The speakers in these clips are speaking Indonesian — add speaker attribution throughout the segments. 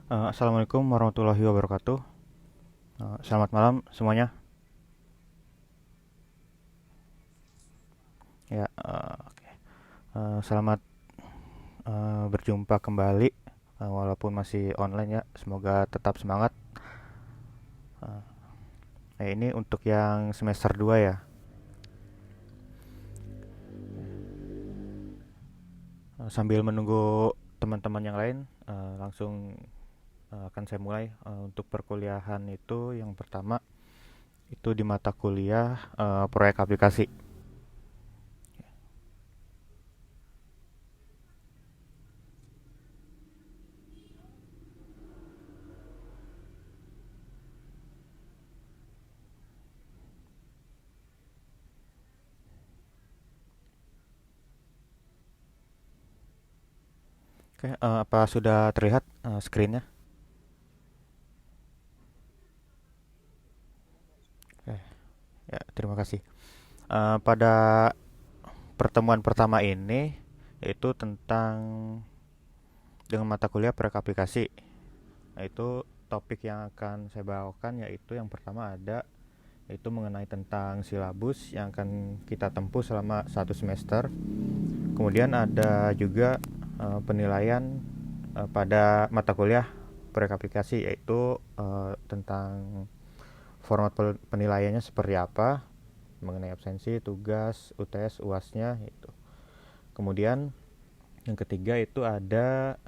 Speaker 1: Assalamualaikum warahmatullahi wabarakatuh. Selamat malam semuanya. Ya, oke. Selamat berjumpa kembali, walaupun masih online ya. Semoga tetap semangat. Ini untuk yang semester 2 ya. Sambil menunggu teman-teman yang lain, langsung akan saya mulai. Untuk perkuliahan itu yang pertama itu di mata kuliah proyek aplikasi. Oke, apa sudah terlihat screen-nya? Oke, ya, terima kasih. Pada pertemuan pertama ini yaitu tentang dengan mata kuliah proyek aplikasi. Nah, itu topik yang akan saya bawakan yaitu yang pertama ada yaitu mengenai tentang silabus yang akan kita tempuh selama satu semester. Kemudian ada juga penilaian pada mata kuliah proyek aplikasi yaitu tentang format penilaiannya seperti apa, mengenai absensi, tugas, UTS, UASnya itu. Kemudian yang ketiga itu ada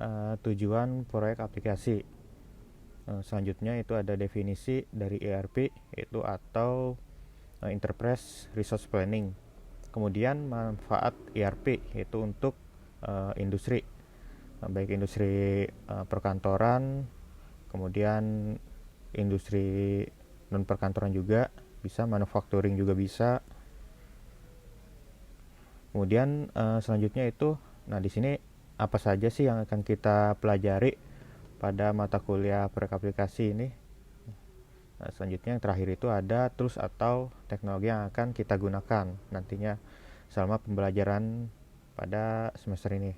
Speaker 1: tujuan proyek aplikasi. Selanjutnya itu ada definisi dari ERP yaitu atau Enterprise Resource Planning. Kemudian manfaat ERP yaitu untuk industri, baik industri perkantoran, kemudian industri non perkantoran juga bisa, manufacturing juga bisa. Kemudian selanjutnya itu, nah di sini apa saja sih yang akan kita pelajari pada mata kuliah proyek aplikasi ini? Nah, selanjutnya yang terakhir itu ada tools atau teknologi yang akan kita gunakan nantinya selama pembelajaran pada semester ini.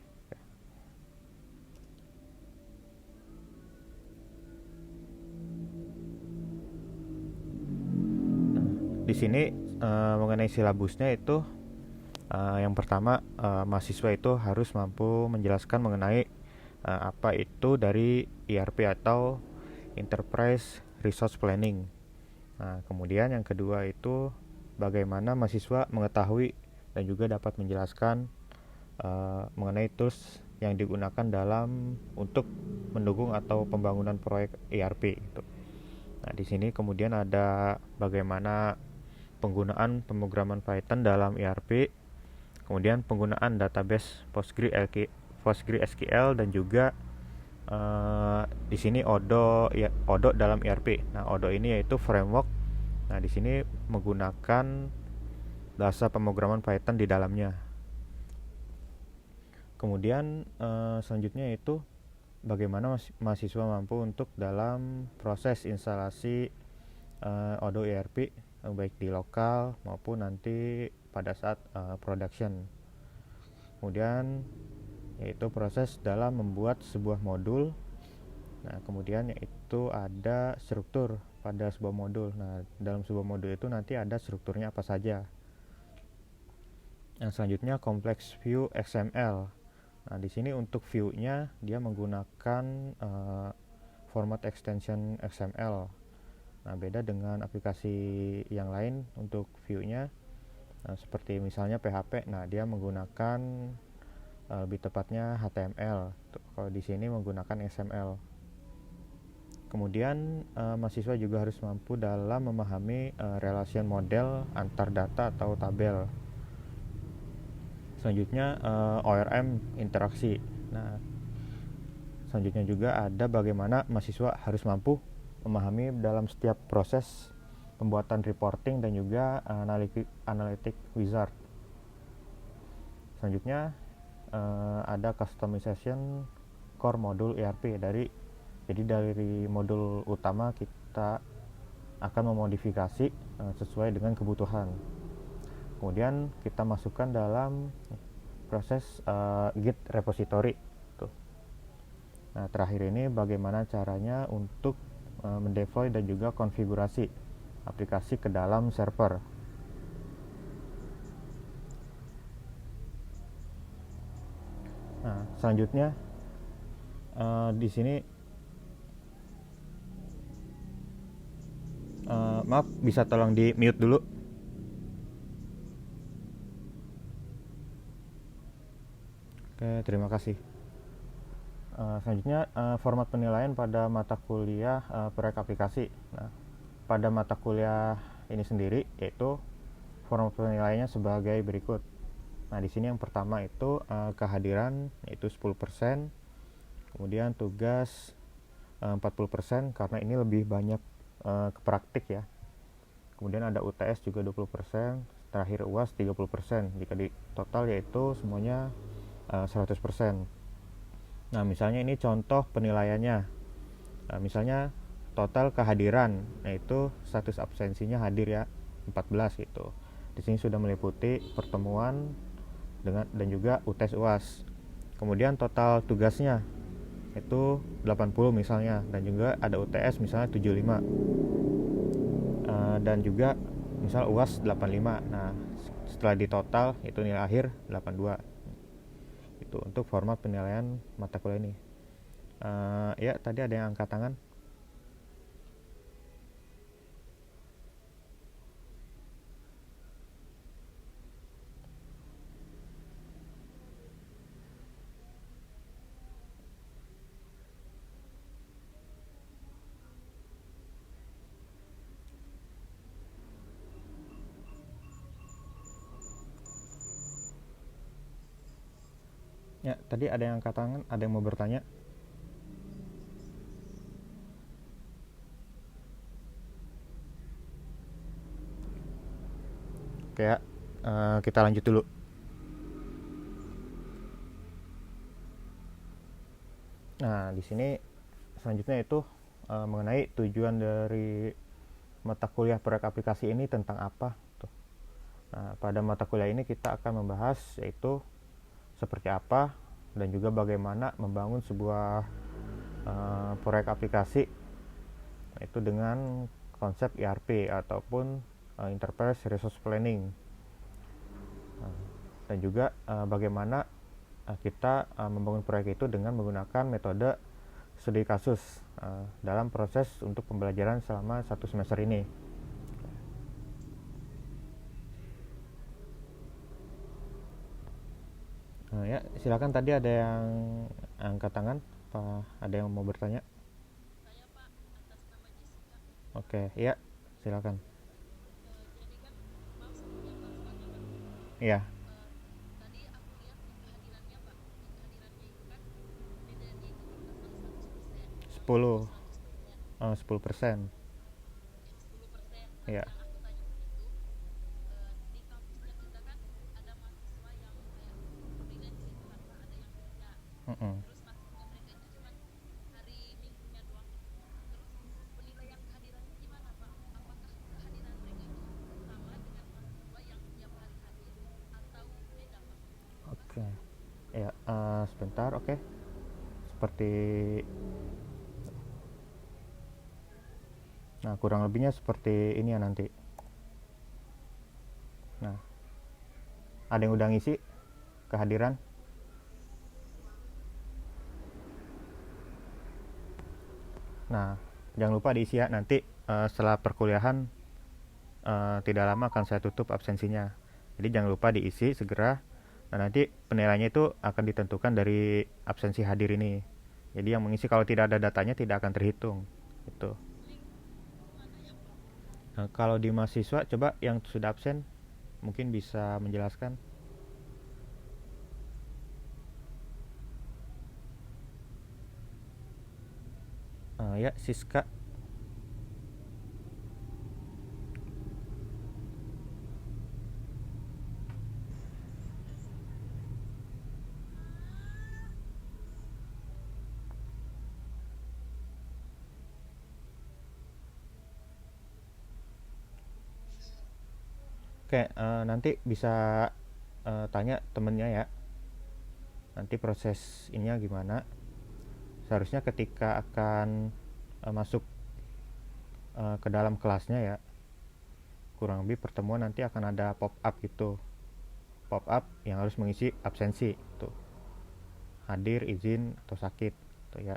Speaker 1: Di sini mengenai silabusnya itu yang pertama mahasiswa itu harus mampu menjelaskan mengenai apa itu dari ERP atau Enterprise Resource Planning. Nah, kemudian yang kedua itu bagaimana mahasiswa mengetahui dan juga dapat menjelaskan mengenai tools yang digunakan dalam untuk mendukung atau pembangunan proyek ERP itu. Nah, di sini kemudian ada bagaimana penggunaan pemrograman Python dalam ERP, kemudian penggunaan database PostgreSQL dan juga di sini Odoo ya, Odoo dalam ERP. Nah, Odoo ini yaitu framework. Nah, di sini menggunakan bahasa pemrograman Python di dalamnya. Kemudian selanjutnya itu bagaimana mahasiswa mampu untuk dalam proses instalasi Odoo ERP baik di lokal maupun nanti pada saat production. Kemudian yaitu proses dalam membuat sebuah modul. Nah, kemudian yaitu ada struktur pada sebuah modul. Nah, dalam sebuah modul itu nanti ada strukturnya apa saja. Yang selanjutnya complex view XML. Nah, di sini untuk view-nya dia menggunakan format extension XML. Nah, beda dengan aplikasi yang lain untuk view-nya. Nah, seperti misalnya PHP, nah dia menggunakan lebih tepatnya HTML. Kalau di sini menggunakan XML. Kemudian mahasiswa juga harus mampu dalam memahami relation model antar data atau tabel. Selanjutnya ORM interaksi. Nah, selanjutnya juga ada bagaimana mahasiswa harus mampu memahami dalam setiap proses pembuatan reporting dan juga analytic wizard. Selanjutnya ada customization core modul ERP jadi dari modul utama kita akan memodifikasi sesuai dengan kebutuhan. Kemudian kita masukkan dalam proses Git repository tuh. Nah, terakhir ini bagaimana caranya untuk mendeploy dan juga konfigurasi aplikasi ke dalam server. Nah, selanjutnya di sini maaf, bisa tolong di mute dulu. Oke, terima kasih. Selanjutnya format penilaian pada mata kuliah proyek aplikasi. Nah, pada mata kuliah ini sendiri yaitu format penilaiannya sebagai berikut. Nah, di sini yang pertama itu kehadiran yaitu 10%, kemudian tugas 40% karena ini lebih banyak ke praktik ya. Kemudian ada UTS juga 20%, terakhir UAS 30%. Jika di total yaitu semuanya 100%. Nah, misalnya ini contoh penilaiannya. Misalnya total kehadiran, yaitu status absensinya hadir ya 14 gitu. Di sini sudah meliputi pertemuan dan juga UTS UAS. Kemudian total tugasnya itu 80 misalnya, dan juga ada UTS misalnya 75. Dan juga misal UAS 85. Nah, setelah di total itu nilai akhir 82. Itu untuk format penilaian mata kuliah ini. Ya, tadi ada yang angkat tangan. Ya, tadi ada yang angkat tangan, ada yang mau bertanya. Oke ya, kita lanjut dulu. Nah, di sini selanjutnya itu mengenai tujuan dari mata kuliah proyek aplikasi ini tentang apa. Nah, pada mata kuliah ini kita akan membahas yaitu seperti apa dan juga bagaimana membangun sebuah proyek aplikasi itu dengan konsep ERP ataupun Enterprise Resource Planning. Dan juga bagaimana kita membangun proyek itu dengan menggunakan metode studi kasus dalam proses untuk pembelajaran selama 1 semester ini. Ya, silakan, tadi ada yang angkat tangan, apa ada yang mau bertanya? Oke, ya, silakan. Iya, 10 10%. Iya. Mm-mm. Oke. Ya, sebentar, oke. Seperti Nah, kurang lebihnya seperti ini ya nanti. Nah, ada yang udah ngisi kehadiran? Nah, jangan lupa diisi ya, nanti setelah perkuliahan tidak lama akan saya tutup absensinya. Jadi jangan lupa diisi segera. Nah, nanti penilaiannya itu akan ditentukan dari absensi hadir ini. Jadi yang mengisi kalau tidak ada datanya tidak akan terhitung. Itu. Nah, kalau di mahasiswa coba yang sudah absen mungkin bisa menjelaskan. Ya, Siska. Oke, nanti bisa tanya temennya ya. Nanti proses ininya gimana. seharusnya ketika akan masuk ke dalam kelasnya ya, kurang lebih pertemuan nanti akan ada pop up gitu, pop up yang harus mengisi absensi tuh, hadir, izin, atau sakit tuh ya,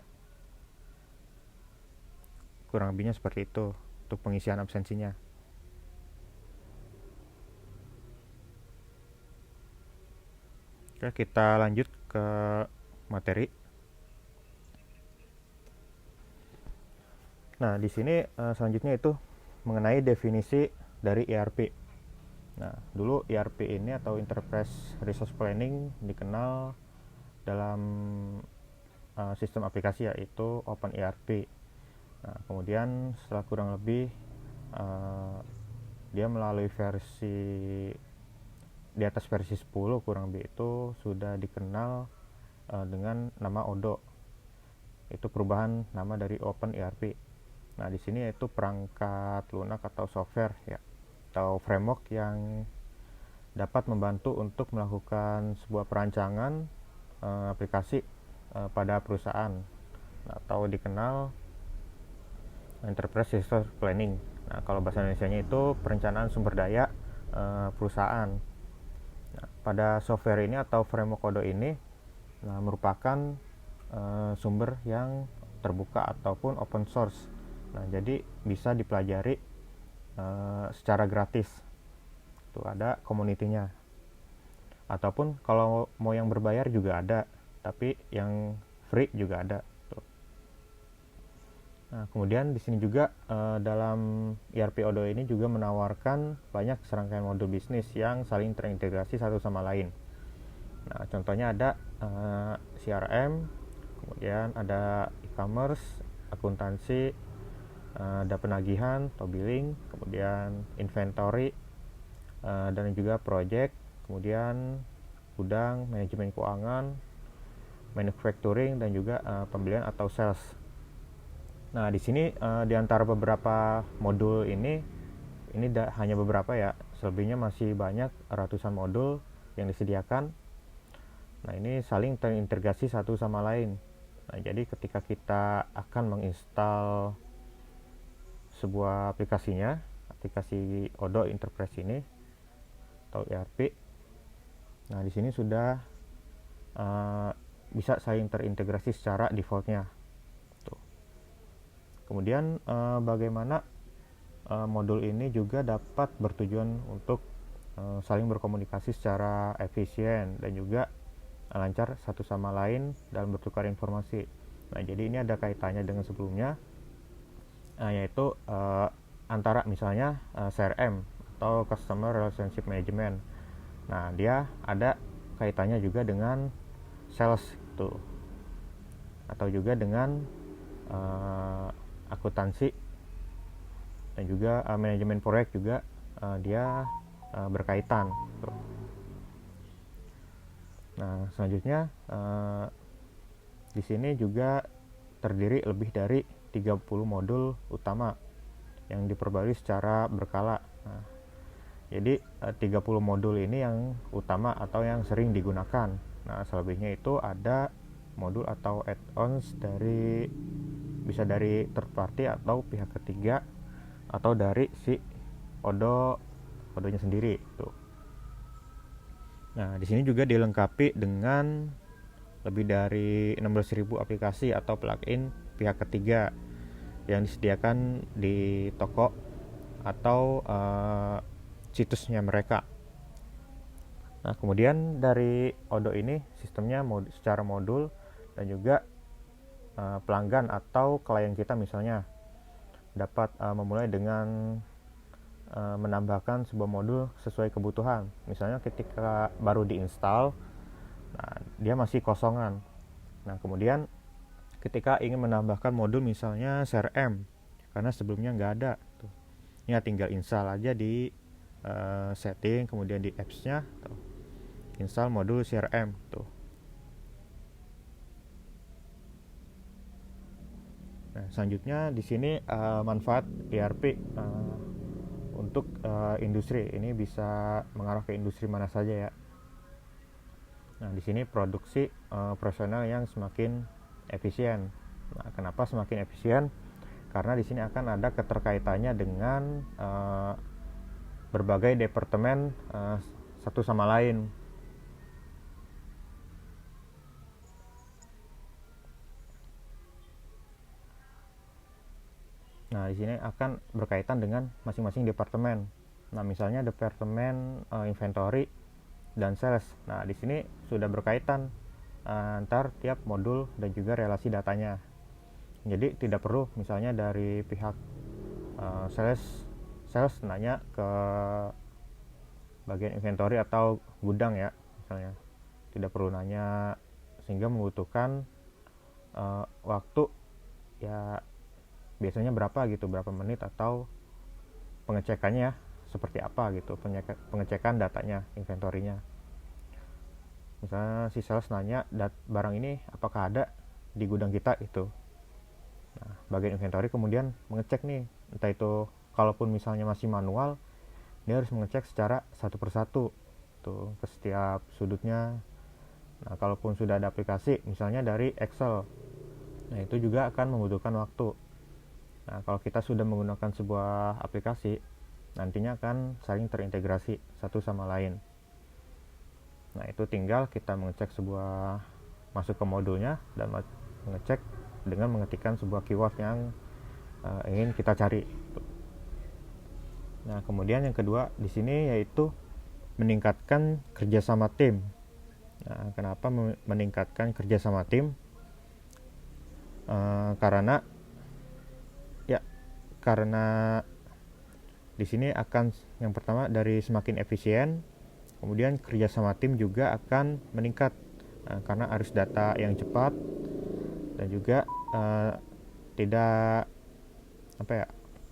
Speaker 1: kurang lebihnya seperti itu untuk pengisian absensinya. Oke, kita lanjut ke materi. Nah, di sini selanjutnya itu mengenai definisi dari ERP. Nah, dulu ERP ini atau Enterprise Resource Planning dikenal dalam sistem aplikasi yaitu OpenERP. Nah, kemudian setelah kurang lebih dia melalui versi di atas versi 10 kurang lebih itu sudah dikenal dengan nama Odoo. Itu perubahan nama dari OpenERP. Nah, di sini yaitu perangkat lunak atau software ya, atau framework yang dapat membantu untuk melakukan sebuah perancangan aplikasi pada perusahaan, atau dikenal Enterprise Resource Planning. Nah, kalau bahasa Indonesianya itu perencanaan sumber daya perusahaan. Nah, pada software ini atau framework Odoo ini merupakan sumber yang terbuka ataupun open source. Nah, jadi bisa dipelajari secara gratis. Tuh ada community-nya. Ataupun kalau mau yang berbayar juga ada, tapi yang free juga ada. Tuh. Nah, kemudian di sini juga dalam ERP Odoo ini juga menawarkan banyak serangkaian modul bisnis yang saling terintegrasi satu sama lain. Nah, contohnya ada CRM, kemudian ada e-commerce, akuntansi, ada penagihan atau billing, kemudian inventory, dan juga project, kemudian gudang, manajemen keuangan, manufacturing, dan juga pembelian atau sales. Nah, di sini di antara beberapa modul ini hanya beberapa ya, selebihnya masih banyak ratusan modul yang disediakan. Nah, ini saling terintegrasi satu sama lain. Nah, jadi ketika kita akan menginstal sebuah aplikasinya, aplikasi Odoo Enterprise ini atau ERP, nah di sini sudah bisa saling terintegrasi secara defaultnya. Tuh. Kemudian bagaimana modul ini juga dapat bertujuan untuk saling berkomunikasi secara efisien dan juga lancar satu sama lain dalam bertukar informasi. Nah, jadi ini ada kaitannya dengan sebelumnya, yaitu antara misalnya CRM atau Customer Relationship Management. Nah, dia ada kaitannya juga dengan sales itu, atau juga dengan akuntansi dan juga manajemen proyek juga dia berkaitan. Nah, selanjutnya di sini juga terdiri lebih dari 30 modul utama yang diperbarui secara berkala. Nah, jadi 30 modul ini yang utama atau yang sering digunakan. Nah, selebihnya itu ada modul atau add-ons bisa dari third party atau pihak ketiga, atau dari si Odoo-nya sendiri tuh. Nah, di sini juga dilengkapi dengan lebih dari 16.000 aplikasi atau plugin pihak ketiga yang disediakan di toko atau situsnya mereka. Nah, kemudian dari Odoo ini sistemnya secara modul dan juga pelanggan atau klien kita misalnya dapat memulai dengan menambahkan sebuah modul sesuai kebutuhan. Misalnya ketika baru diinstal, nah, dia masih kosongan. Nah, kemudian ketika ingin menambahkan modul misalnya CRM, karena sebelumnya nggak ada tuh, ya tinggal install aja di setting, kemudian di apps-nya tuh, install modul CRM tuh. Nah, selanjutnya di sini manfaat ERP untuk industri ini bisa mengarah ke industri mana saja ya. Nah, di sini produksi profesional yang semakin efisien. Nah, kenapa semakin efisien? Karena di sini akan ada keterkaitannya dengan berbagai departemen satu sama lain. Nah, di sini akan berkaitan dengan masing-masing departemen. Nah, misalnya departemen inventory dan sales. Nah, di sini sudah berkaitan antar tiap modul dan juga relasi datanya. Jadi tidak perlu misalnya dari pihak sales nanya ke bagian inventory atau gudang ya, misalnya tidak perlu nanya, sehingga membutuhkan waktu ya biasanya berapa gitu, berapa menit, atau pengecekannya seperti apa gitu, pengecekan datanya, inventorinya. Misalnya si sales nanya barang ini apakah ada di gudang kita itu. Nah, bagian inventory kemudian mengecek nih, entah itu kalaupun misalnya masih manual, dia harus mengecek secara satu persatu tuh ke setiap sudutnya. Nah, kalaupun sudah ada aplikasi misalnya dari Excel, nah itu juga akan membutuhkan waktu. Nah, kalau kita sudah menggunakan sebuah aplikasi, nantinya akan saling terintegrasi satu sama lain. Nah, itu tinggal kita mengecek masuk ke modulnya dan mengecek dengan mengetikkan sebuah keyword yang ingin kita cari. Nah, kemudian yang kedua di sini yaitu meningkatkan kerjasama tim. Nah, kenapa meningkatkan kerjasama tim? Karena di sini akan yang pertama dari semakin efisien, kemudian kerjasama tim juga akan meningkat karena arus data yang cepat dan juga tidak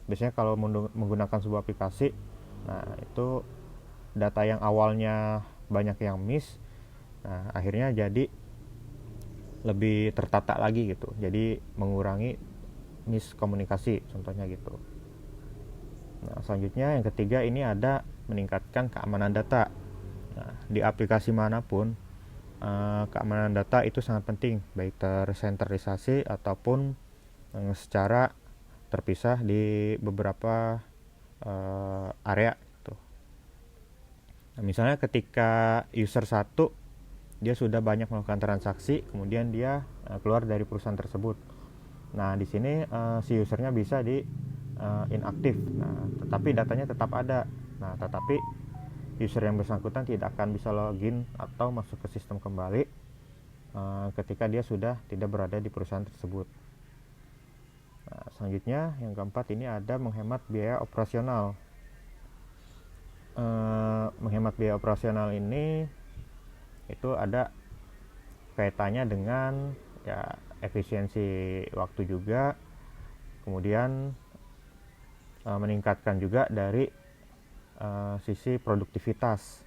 Speaker 1: biasanya kalau menggunakan sebuah aplikasi, nah itu data yang awalnya banyak yang miss, nah akhirnya jadi lebih tertata lagi gitu, jadi mengurangi miskomunikasi contohnya gitu. Nah, selanjutnya yang ketiga ini ada meningkatkan keamanan data. Nah, di aplikasi manapun keamanan data itu sangat penting, baik tersentralisasi ataupun secara terpisah di beberapa area gitu. Nah, misalnya ketika user 1 dia sudah banyak melakukan transaksi, kemudian dia keluar dari perusahaan tersebut. Nah, di sini si usernya bisa di inaktif. Nah, tetapi datanya tetap ada. Nah, tetapi user yang bersangkutan tidak akan bisa login atau masuk ke sistem kembali ketika dia sudah tidak berada di perusahaan tersebut. Nah, selanjutnya yang keempat ini ada menghemat biaya operasional. Menghemat biaya operasional ini itu ada kaitannya dengan ya efisiensi waktu juga, kemudian meningkatkan juga dari sisi produktivitas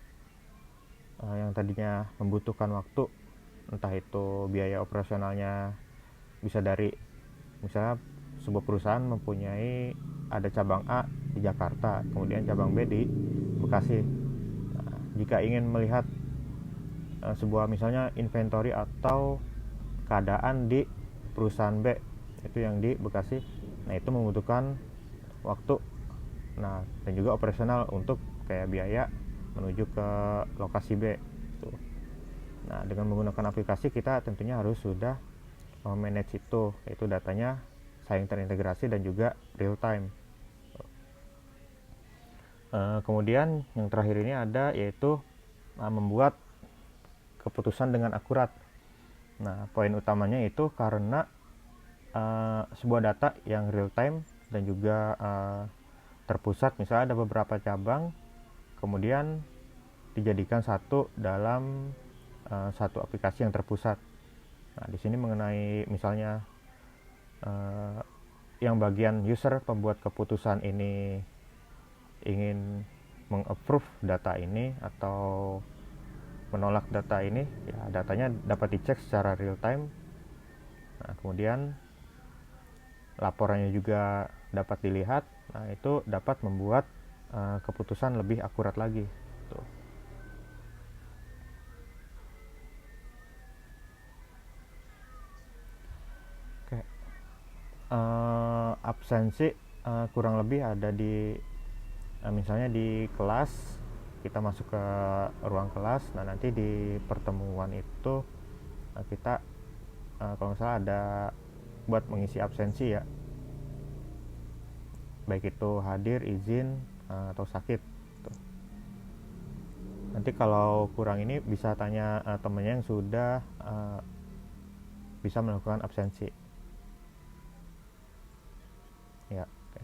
Speaker 1: yang tadinya membutuhkan waktu, entah itu biaya operasionalnya bisa dari misalnya sebuah perusahaan mempunyai ada cabang A di Jakarta, kemudian cabang B di Bekasi. Nah, jika ingin melihat sebuah misalnya inventory atau keadaan di perusahaan B itu yang di Bekasi, nah itu membutuhkan waktu, nah dan juga operasional untuk kayak biaya menuju ke lokasi B gitu. Nah, dengan menggunakan aplikasi kita tentunya harus sudah manage itu, yaitu datanya saling terintegrasi dan juga real time. Kemudian yang terakhir ini ada yaitu membuat keputusan dengan akurat. Nah, poin utamanya itu karena sebuah data yang real time dan juga terpusat, misalnya ada beberapa cabang, kemudian dijadikan satu dalam satu aplikasi yang terpusat. Nah, di sini mengenai misalnya yang bagian user pembuat keputusan ini ingin meng-approve data ini atau menolak data ini, ya datanya dapat dicek secara real time. Nah, kemudian laporannya juga dapat dilihat. Nah, itu dapat membuat keputusan lebih akurat lagi. Tuh. Oke. absensi kurang lebih ada di misalnya di kelas, kita masuk ke ruang kelas. Nah, nanti di pertemuan itu kita kalau nggak salah ada buat mengisi absensi ya, baik itu hadir, izin, atau sakit tuh. Nanti kalau kurang ini bisa tanya temennya yang sudah bisa melakukan absensi ya. Oke.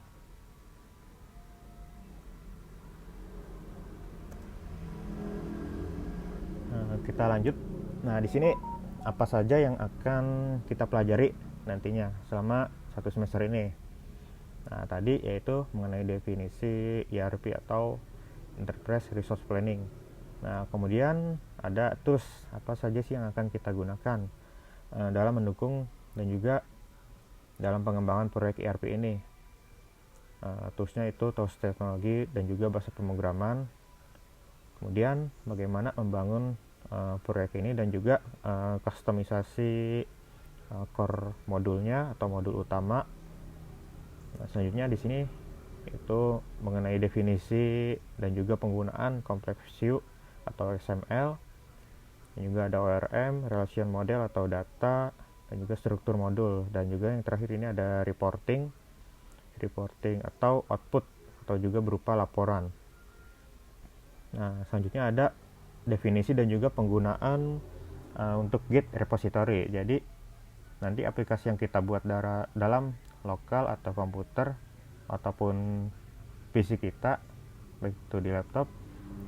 Speaker 1: Kita lanjut. Nah, di sini apa saja yang akan kita pelajari nantinya selama satu semester ini. Nah, tadi yaitu mengenai definisi ERP atau Enterprise Resource Planning. Nah, kemudian ada tools apa saja sih yang akan kita gunakan dalam mendukung dan juga dalam pengembangan proyek ERP ini. Toolsnya itu tools teknologi dan juga bahasa pemrograman. Kemudian bagaimana membangun proyek ini dan juga kustomisasi core modulnya atau modul utama. Nah, selanjutnya di sini itu mengenai definisi dan juga penggunaan complex view atau XML, dan juga ada ORM, relation model atau data, dan juga struktur modul, dan juga yang terakhir ini ada reporting atau output atau juga berupa laporan. Nah, selanjutnya ada definisi dan juga penggunaan untuk Git repository. Jadi nanti aplikasi yang kita buat dalam lokal atau komputer ataupun PC kita, baik itu di laptop,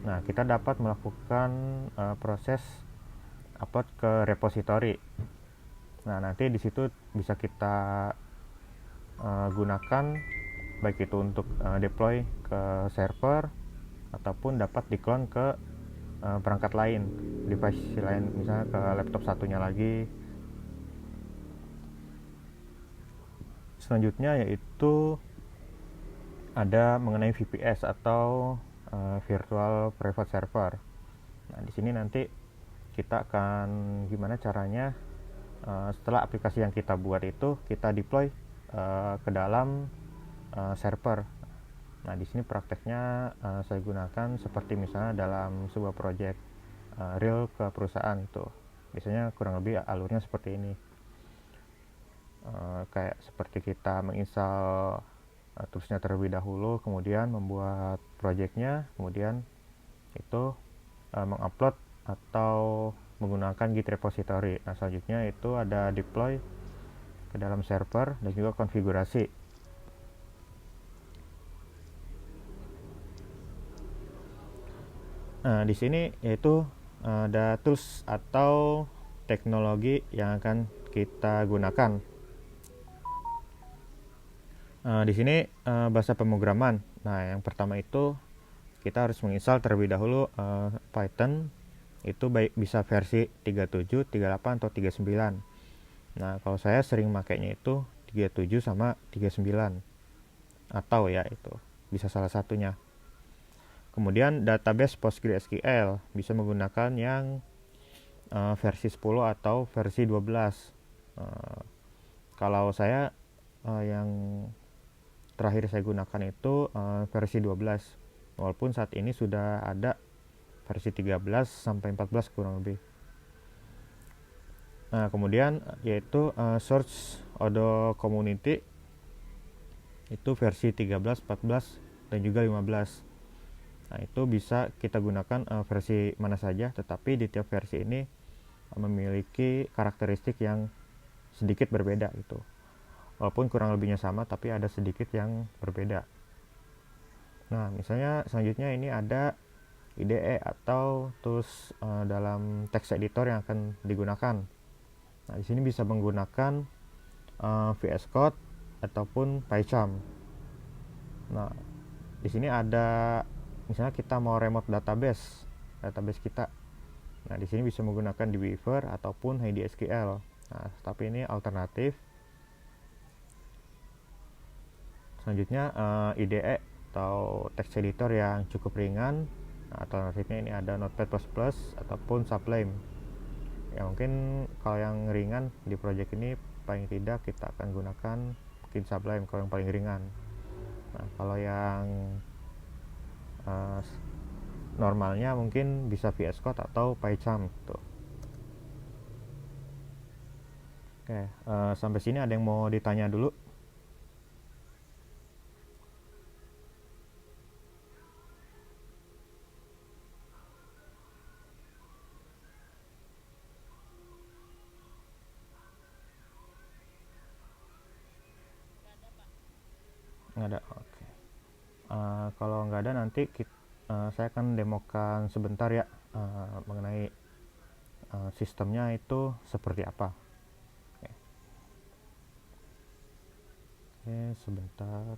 Speaker 1: nah kita dapat melakukan proses upload ke repository. Nah, nanti di situ bisa kita gunakan baik itu untuk deploy ke server ataupun dapat di-clone ke perangkat lain, device lain, misalnya ke laptop satunya lagi. Selanjutnya yaitu ada mengenai VPS atau Virtual Private Server. Nah, di sini nanti kita akan gimana caranya setelah aplikasi yang kita buat itu kita deploy ke dalam server. Nah, di sini prakteknya saya gunakan seperti misalnya dalam sebuah project real ke perusahaan itu. Biasanya kurang lebih alurnya seperti ini. Kayak seperti kita menginstal toolsnya terlebih dahulu, kemudian membuat projectnya, kemudian itu mengupload atau menggunakan Git repository. Nah, selanjutnya itu ada deploy ke dalam server dan juga konfigurasi. Nah, di sini yaitu ada tools atau teknologi yang akan kita gunakan. Di sini bahasa pemrograman. Nah, yang pertama itu kita harus menginstal terlebih dahulu Python. Itu baik bisa versi 37, 38 atau 39. Nah, kalau saya sering makainya itu 37 sama 39. Atau ya itu bisa salah satunya. Kemudian database PostgreSQL bisa menggunakan yang versi 10 atau versi 12. Kalau saya yang terakhir saya gunakan itu versi 12. Walaupun saat ini sudah ada versi 13 sampai 14 kurang lebih. Nah, kemudian yaitu Source Odo Community itu versi 13, 14 dan juga 15. Nah, itu bisa kita gunakan versi mana saja, tetapi di tiap versi ini memiliki karakteristik yang sedikit berbeda gitu. Walaupun kurang lebihnya sama, tapi ada sedikit yang berbeda. Nah, misalnya selanjutnya ini ada IDE atau tools dalam text editor yang akan digunakan. Nah, di sini bisa menggunakan VS Code ataupun PyCharm. Nah, di sini ada misalnya kita mau remote database kita. Nah, di sini bisa menggunakan dbeaver ataupun HDSQL. Nah, tapi ini alternatif. Selanjutnya IDE atau text editor yang cukup ringan. Nah, alternatifnya ini ada Notepad++ ataupun Sublime. Ya, mungkin kalau yang ringan di project ini paling tidak kita akan gunakan Thin Sublime kalau yang paling ringan. Nah, kalau yang uh, normalnya mungkin bisa VS Code atau PyCharm tuh. Oke, sampai sini ada yang mau ditanya dulu? Nggak ada. Oke. Kalau nggak ada nanti saya akan demokan sebentar ya mengenai sistemnya itu seperti apa. Oke, oke sebentar.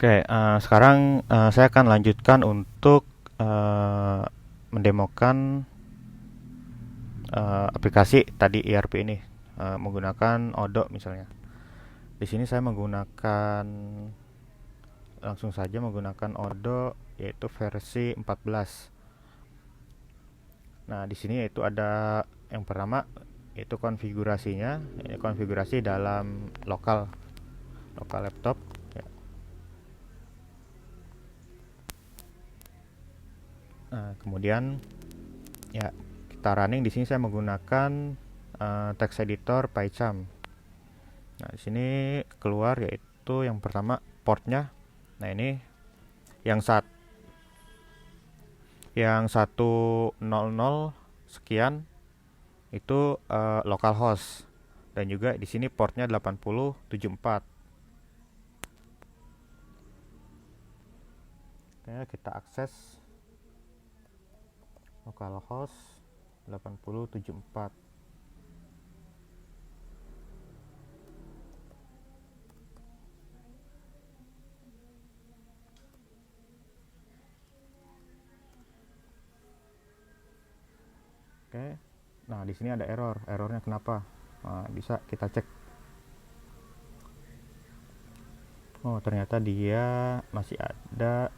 Speaker 1: Oke, sekarang saya akan lanjutkan untuk mendemokan aplikasi tadi ERP ini menggunakan Odoo misalnya. Di sini saya menggunakan langsung saja menggunakan Odoo yaitu versi 14. Nah, di sini yaitu ada yang pertama yaitu konfigurasinya, ini konfigurasi dalam lokal laptop. Ya. Nah, kemudian ya kita running di sini saya menggunakan text editor PyCharm. Nah, di sini keluar yaitu yang pertama portnya. Nah, ini yang yang 100 sekian itu localhost dan juga di sini portnya 8074. Oke, kita akses localhost 8074. Oke. Nah, di sini ada error. Errornya kenapa? Nah, bisa kita cek. Oh, ternyata dia masih ada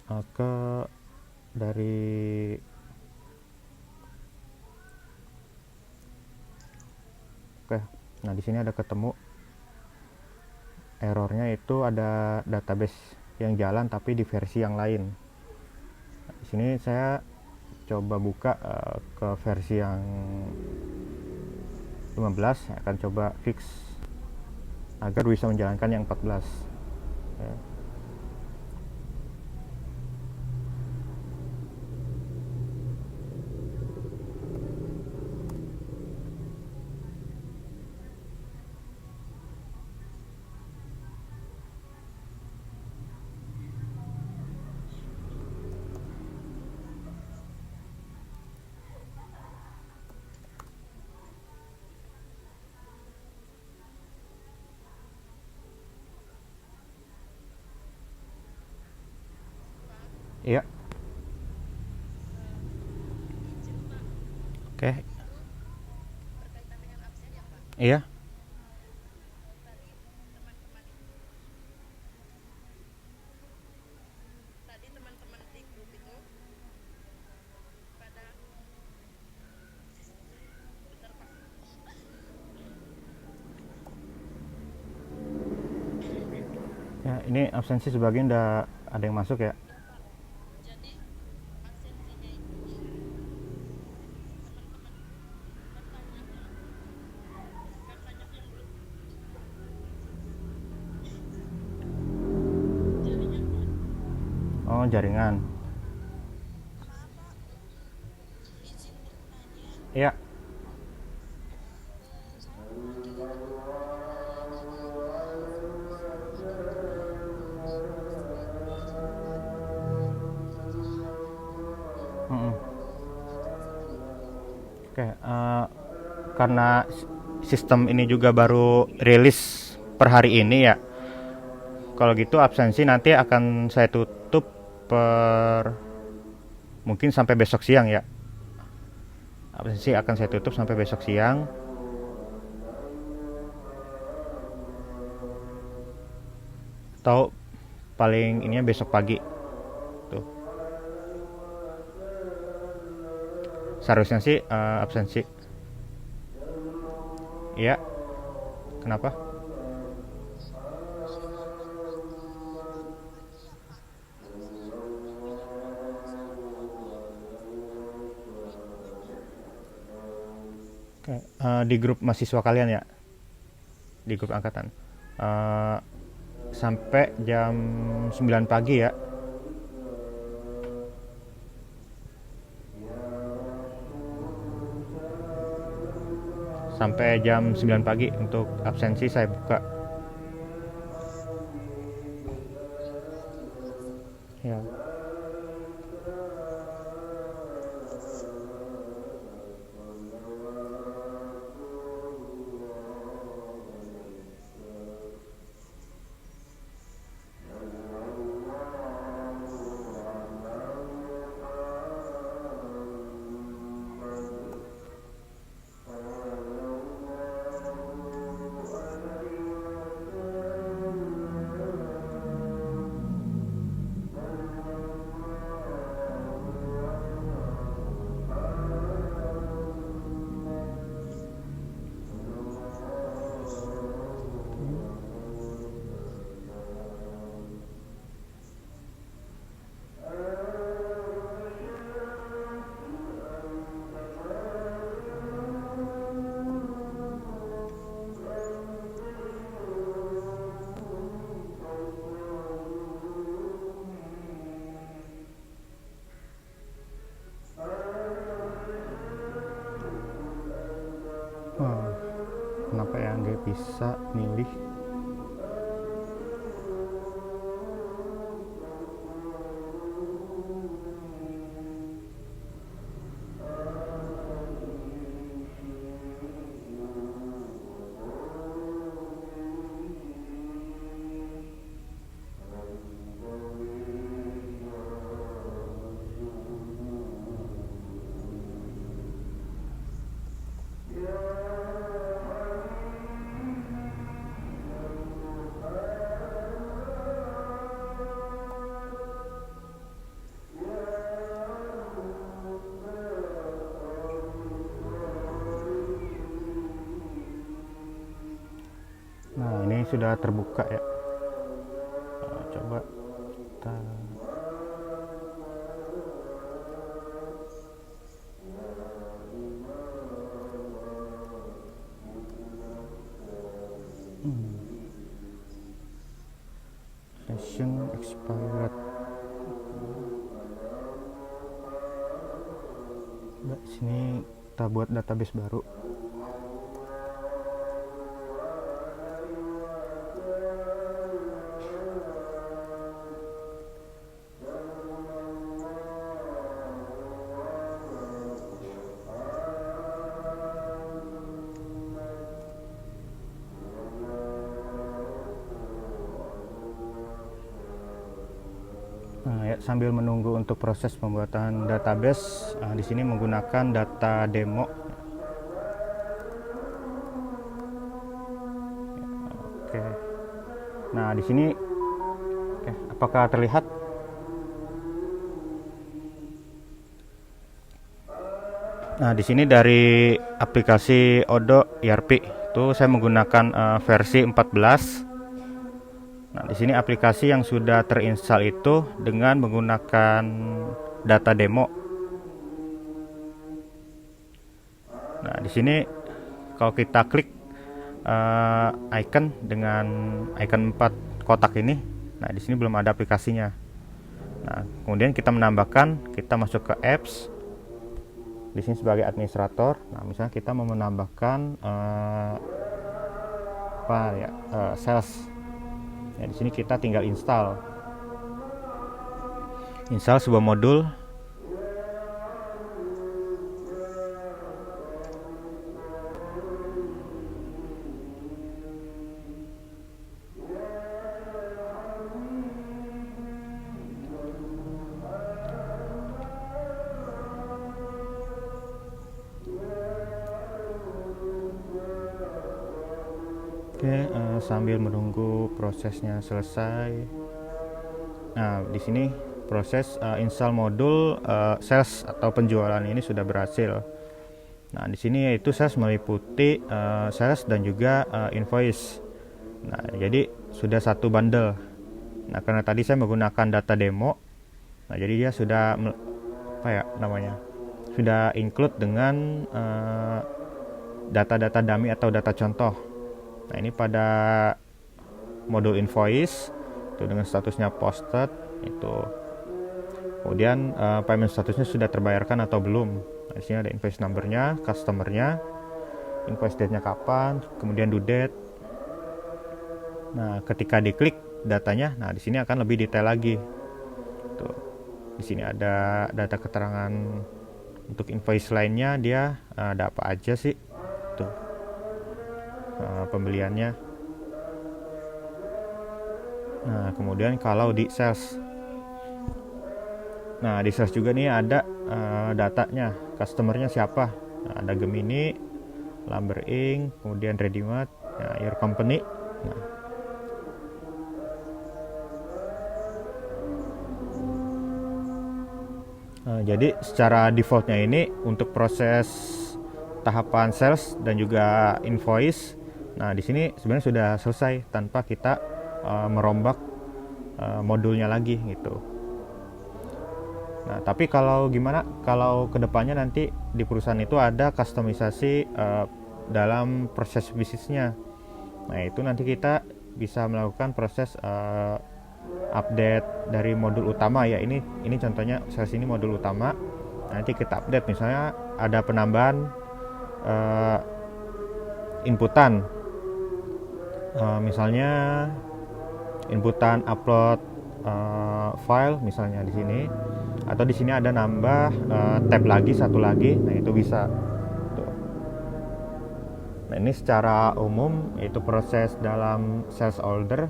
Speaker 1: ke dari Oke. Nah, di sini ada ketemu errornya itu ada database yang jalan tapi di versi yang lain. Nah, di sini saya coba buka ke versi yang 15, saya akan coba fix agar bisa menjalankan yang 14. Ya. Iya. Oke. Iya. Ya, ini absensi sebagian udah ada yang masuk ya. Oh, jaringan. Iya. Mm-mm. Oke, karena sistem ini juga baru rilis per hari ini ya. Kalau gitu absensi nanti akan saya tutup per mungkin sampai besok siang ya. Absensi akan saya tutup sampai besok siang. Atau paling ininya besok pagi. Tuh. Seharusnya sih absensi. Iya. Kenapa? Oke, di grup mahasiswa kalian ya, di grup angkatan. Eh, Sampai jam 9 pagi ya. Sampai jam 9 pagi untuk absensi saya buka. Ya. Wah, kenapa ya nggak bisa milih? Nah, ini sudah terbuka ya. Coba kita session expired. Nah, sini kita buat database baru. Nah, ya, sambil menunggu untuk proses pembuatan database, di sini menggunakan data demo. Oke. Nah, di sini apakah terlihat? Nah, di sini dari aplikasi Odoo ERP itu saya menggunakan versi 14. Nah, di sini aplikasi yang sudah terinstall itu dengan menggunakan data demo. Nah, di sini kalau kita klik icon dengan icon 4 kotak ini, nah di sini belum ada aplikasinya. Nah, kemudian kita menambahkan, kita masuk ke apps. Di sini sebagai administrator, nah misalnya kita mau menambahkan sales. Ya, di sini kita tinggal install sebuah modul. Oke, sambil menunggu prosesnya selesai. Nah, di sini proses install modul sales atau penjualan ini sudah berhasil. Nah, di sini yaitu sales meliputi sales dan juga invoice. Nah, jadi sudah satu bundle. Nah, karena tadi saya menggunakan data demo, nah jadi dia sudah sudah include dengan data-data dummy atau data contoh. Nah, ini pada modul invoice itu dengan statusnya posted itu. Kemudian payment statusnya sudah terbayarkan atau belum. Nah, di sini ada invoice numbernya, customernya, invoice date-nya kapan, kemudian due date. Nah, ketika diklik datanya, nah di sini akan lebih detail lagi. Tuh. Di sini ada data keterangan untuk invoice lainnya, dia ada apa aja sih? Tuh. Pembeliannya. Nah, kemudian kalau di sales. Nah, di sales juga nih ada datanya, customernya siapa. Nah, ada Gemini, Lumber Inc, kemudian Readymart, nah, your company. Jadi secara defaultnya ini untuk proses tahapan sales dan juga invoice. Nah, di sini sebenarnya sudah selesai tanpa kita merombak modulnya lagi gitu. Nah, tapi kalau gimana kalau kedepannya nanti di perusahaan itu ada customisasi dalam proses bisnisnya. Nah, itu nanti kita bisa melakukan proses update dari modul utama ya. Ini contohnya sales ini modul utama. Nanti kita update misalnya ada penambahan inputan. Misalnya inputan upload file misalnya di sini, atau di sini ada nambah tab lagi satu lagi. Nah, itu bisa. Tuh. Nah, ini secara umum itu proses dalam sales order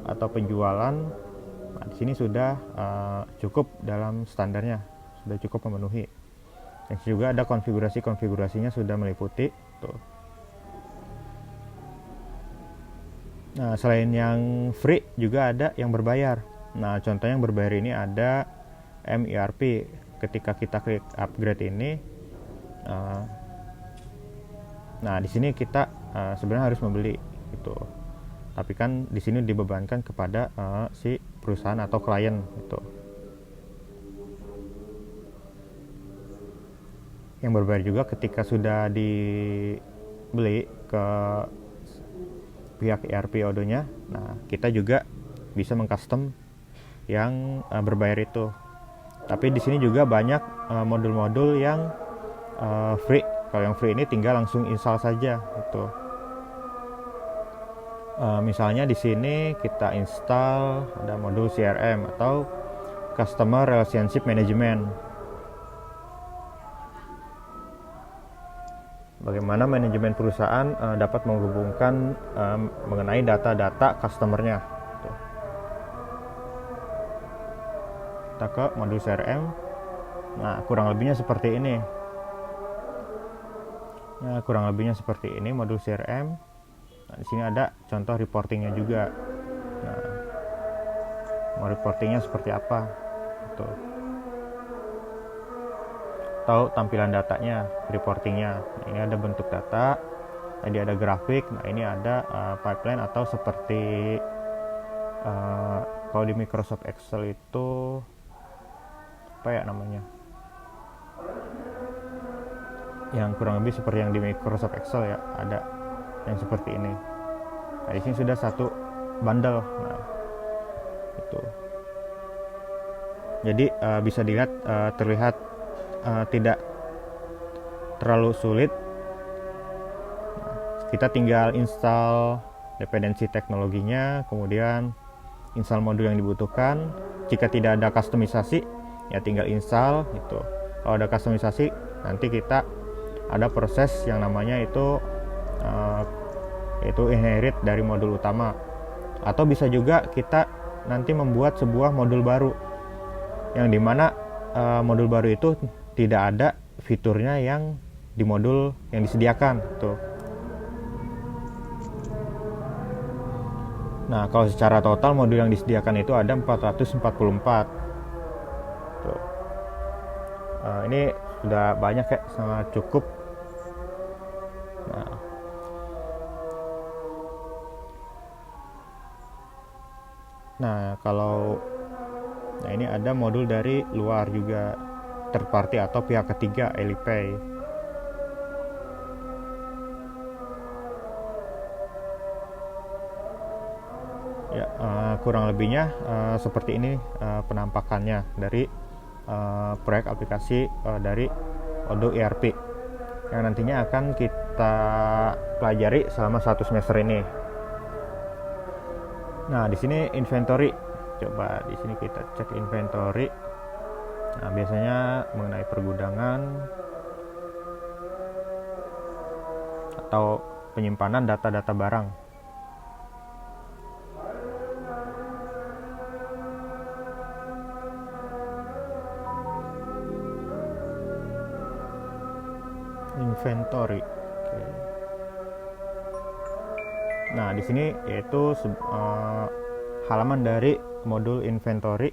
Speaker 1: atau penjualan. Nah, di sini sudah cukup dalam standarnya, sudah cukup memenuhi. Dan juga ada konfigurasinya sudah meliputi. Tuh. Nah, selain yang free juga ada yang berbayar. Nah, contoh yang berbayar ini ada MIRP. Ketika kita klik upgrade ini, nah di sini kita sebenarnya harus membeli itu. Tapi kan di sini dibebankan kepada si perusahaan atau klien itu. Yang berbayar juga ketika sudah dibeli ke pihak ERP Odoo-nya. Nah, kita juga bisa mengcustom yang berbayar itu. Tapi di sini juga banyak modul-modul yang free. Kalau yang free ini tinggal langsung install saja itu. Misalnya di sini kita install ada modul CRM atau Customer Relationship Management. Bagaimana manajemen perusahaan dapat menghubungkan mengenai data-data customernya. Tuh. Kita ke modul CRM. Nah, kurang lebihnya seperti ini. Nah, kurang lebihnya seperti ini modul CRM. Nah, di sini ada contoh reportingnya juga. Nah, mau reportingnya seperti apa? Tuh. Atau tampilan datanya, reportingnya. Nah, ini ada bentuk data, tadi ada grafik. Nah, ini ada pipeline atau seperti kalau di Microsoft Excel itu apa ya namanya? Yang kurang lebih seperti yang di Microsoft Excel ya, ada yang seperti ini. Nah, di sini sudah satu bundle. Nah, itu. Jadi bisa dilihat terlihat tidak terlalu sulit. Kita tinggal install dependensi teknologinya, kemudian install modul yang dibutuhkan. Jika tidak ada kustomisasi, ya tinggal install itu. Kalau ada kustomisasi, nanti kita ada proses yang namanya itu inherit dari modul utama. Atau bisa juga kita nanti membuat sebuah modul baru, yang dimana modul baru itu tidak ada fiturnya yang di modul yang disediakan tuh. Nah, kalau secara total modul yang disediakan itu ada 444. Tuh. Ini sudah banyak ya, sangat cukup. Nah, kalau ini ada modul dari luar juga, third party atau pihak ketiga, Alipay. Ya, kurang lebihnya seperti ini penampakannya dari proyek aplikasi dari Odoo ERP yang nantinya akan kita pelajari selama 1 semester ini. Nah, di sini inventory. Coba di sini kita cek inventory. Nah, biasanya mengenai pergudangan atau penyimpanan data-data barang. Inventory. Oke. Nah, di sini yaitu halaman dari modul inventory.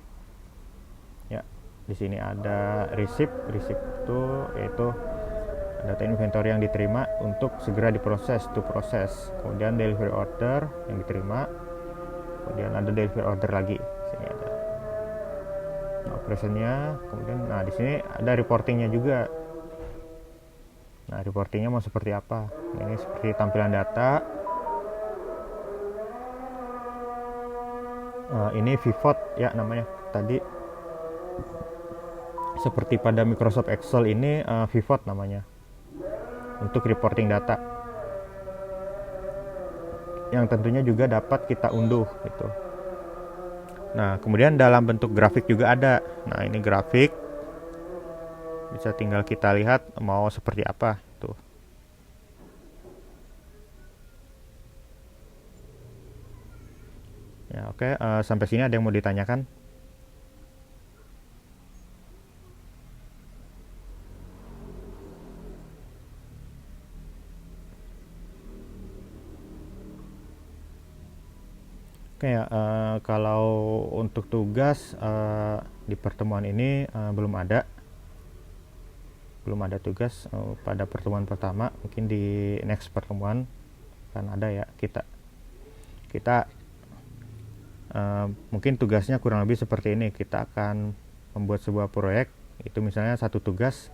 Speaker 1: Ya, di sini ada receipt. Receipt itu yaitu data inventory yang diterima untuk segera diproses, to proses. Kemudian delivery order yang diterima. Kemudian ada delivery order lagi. Di sini ada operationnya. Kemudian, nah di sini ada reportingnya juga. Nah, reportingnya mau seperti apa? Ini seperti tampilan data. Ini pivot ya namanya. Tadi seperti pada Microsoft Excel ini pivot namanya untuk reporting data. Yang tentunya juga dapat kita unduh gitu. Nah, kemudian dalam bentuk grafik juga ada. Nah, ini grafik. Bisa tinggal kita lihat mau seperti apa tuh. Ya, oke, sampai sini ada yang mau ditanyakan? Oke ya, kalau untuk tugas di pertemuan ini belum ada tugas pada pertemuan pertama. Mungkin di next pertemuan kan ada ya. Kita mungkin tugasnya kurang lebih seperti ini. Kita akan membuat sebuah proyek, itu misalnya satu tugas,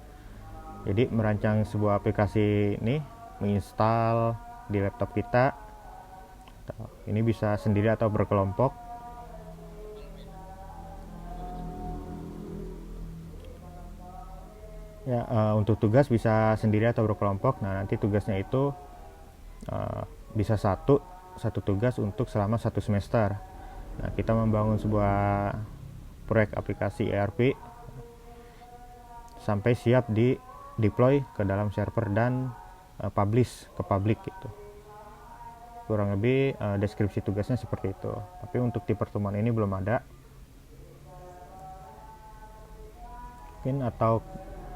Speaker 1: jadi merancang sebuah aplikasi ini, menginstal di laptop kita. Ini bisa sendiri atau berkelompok. Ya, untuk tugas bisa sendiri atau berkelompok. Nah, nanti tugasnya itu bisa satu tugas untuk selama 1 semester. Nah, kita membangun sebuah proyek aplikasi ERP sampai siap di deploy ke dalam server dan publish ke publik gitu. Kurang lebih deskripsi tugasnya seperti itu. Tapi untuk di pertemuan ini belum ada. Mungkin atau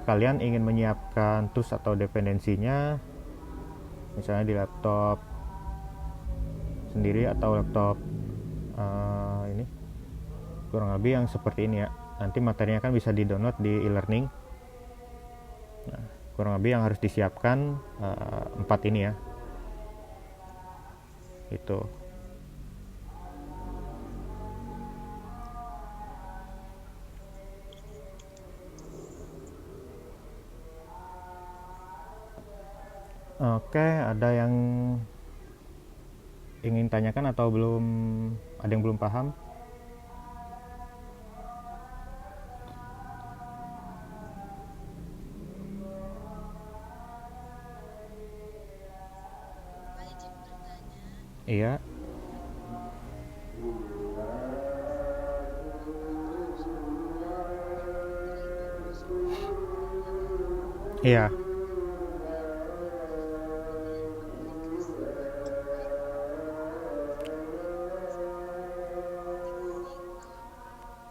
Speaker 1: kalian ingin menyiapkan tools atau dependensinya, misalnya di laptop sendiri atau laptop ini, kurang lebih yang seperti ini ya. Nanti materinya kan bisa di download di e-learning. Nah, kurang lebih yang harus disiapkan 4 ini ya, itu. Oke, ada yang ingin tanyakan atau belum, ada yang belum paham? Iya. Iya.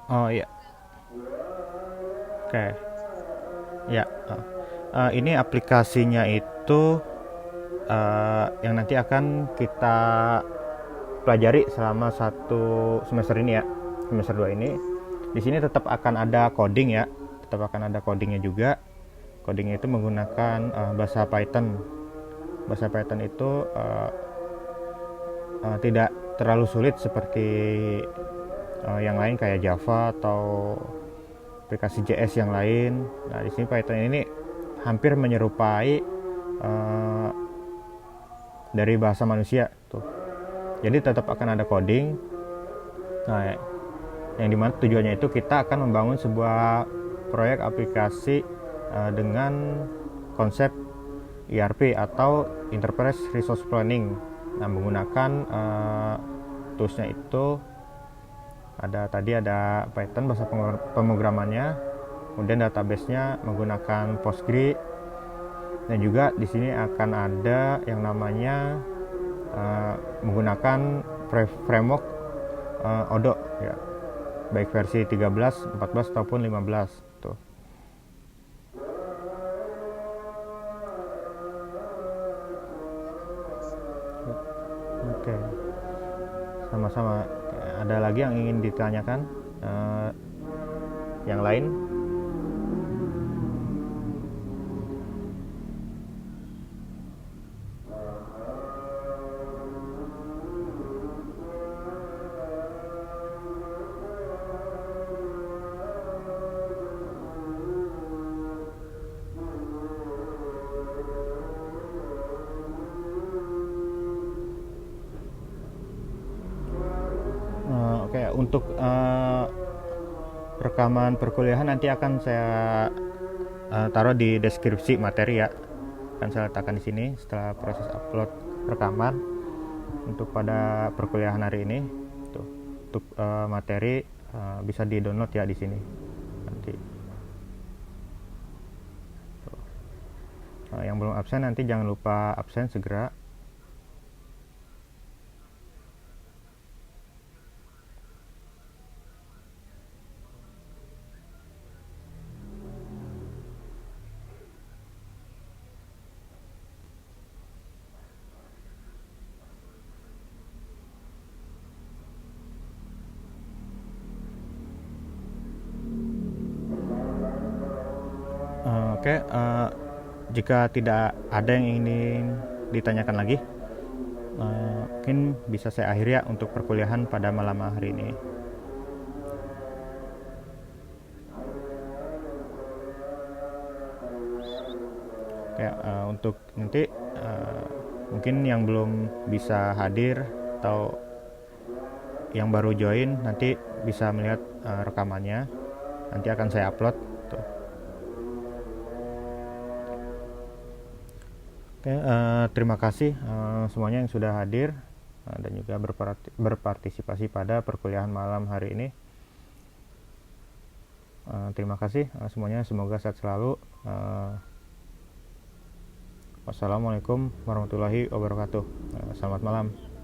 Speaker 1: Oh iya. Oke. Ya. Ini aplikasinya itu yang nanti akan kita pelajari selama satu semester ini ya, semester 2 ini. Di sini tetap akan ada coding ya, tetap akan ada codingnya juga. Codingnya itu menggunakan bahasa Python. Bahasa Python itu tidak terlalu sulit seperti yang lain kayak Java atau aplikasi JS yang lain. Nah, di sini Python ini hampir menyerupai dari bahasa manusia tuh. Jadi tetap akan ada coding. Nah, yang dimana tujuannya itu kita akan membangun sebuah proyek aplikasi dengan konsep ERP atau Enterprise Resource Planning. Nah, menggunakan toolsnya itu ada Python bahasa pemrogramannya, kemudian database-nya menggunakan Postgre, dan juga di sini akan ada yang namanya menggunakan framework Odoo ya, baik versi 13, 14 ataupun 15 tuh. Oke, sama-sama. Ada lagi yang ingin ditanyakan yang lain? Oke, untuk rekaman perkuliahan nanti akan saya taruh di deskripsi materi ya. Akan saya letakkan di sini setelah proses upload rekaman untuk pada perkuliahan hari ini. Tuh, untuk materi bisa di-download ya di sini nanti. Yang belum absen nanti jangan lupa absen segera. Oke, jika tidak ada yang ingin ditanyakan lagi, mungkin bisa saya akhiri ya untuk perkuliahan pada malam hari ini. Oke, untuk nanti mungkin yang belum bisa hadir atau yang baru join nanti bisa melihat rekamannya. Nanti akan saya upload tuh. Oke, terima kasih semuanya yang sudah hadir dan juga berpartisipasi pada perkuliahan malam hari ini. Terima kasih semuanya, semoga sehat selalu. Wassalamualaikum warahmatullahi wabarakatuh. Selamat malam.